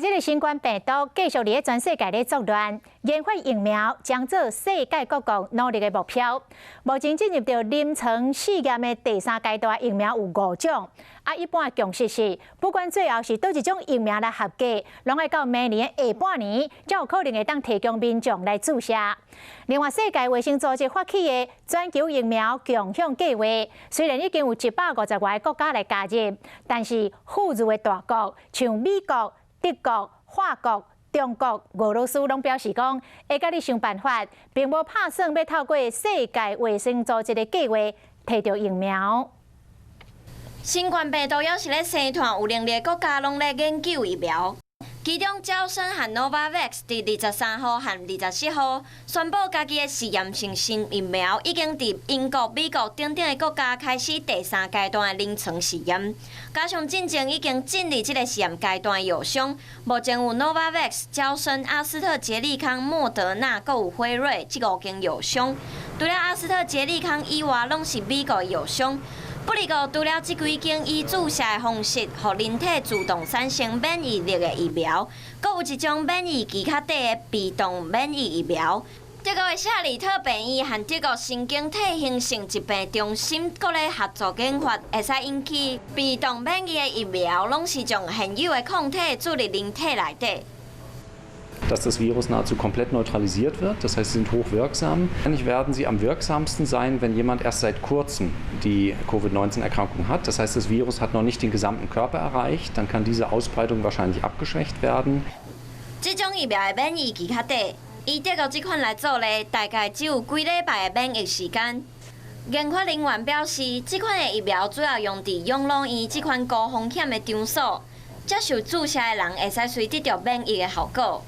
这个新冠病毒继续伫全世界咧作乱，研发疫苗将做世界各国努力的目标。目前进入到临床试验的第3阶段，疫苗有5种。一般的共识是，不管最后是倒一种疫苗来合格，拢要到明年的下半年，才有可能会当提供民众来注射。另外，世界卫生组织发起的全球疫苗共享计划，虽然已经有150外个国家来加入，但是富裕的大国像美国、德国、法国、中国、俄罗斯拢表示讲，会甲你想办法，并无打算要透过世界卫生组织的计划摕到疫苗。新冠病毒也是咧生团，有能力的国家拢咧研究疫苗。其中，招生和 Novavax 伫23号和24号宣布家己的试验性新疫苗已经伫英国、美国等等的国家开始第3阶段的临床试验。加上进前已经进入这个试验阶段的药商，目前有 Novavax、招生、阿斯特捷利康、莫德纳，阁有辉瑞这5间药商。除了阿斯特捷利康以外，拢是美国的药商。不过，除了这几间以注射的方式，让人体自动产生免疫力的疫苗，阁有一种免疫期较低的被动免疫疫苗。德国的夏里特病院和德国神经体形成疾病中心阁咧合作研发，会使引起被动免疫的疫苗，拢是将现有的抗体注入人体内底。 dass das Virus nahezu komplett neutralisiert wird. Das heißt, sie sind hochwirksam. Wahrscheinlich werden sie am wirksamsten sein, wenn jemand erst seit kurzem die Covid-19-Erkrankung hat. Das heißt, das Virus hat noch nicht den gesamten Körper erreicht. Dann kann diese Ausbreitung wahrscheinlich abgeschwächt werden. 这种疫苗的免疫期较低，以德国这款来做咧，大概只有几礼拜的免疫时间。研发人员表示，这款的疫苗主要用伫养老院这款高风险的场所，接受注射的人会使随得到免疫的效果。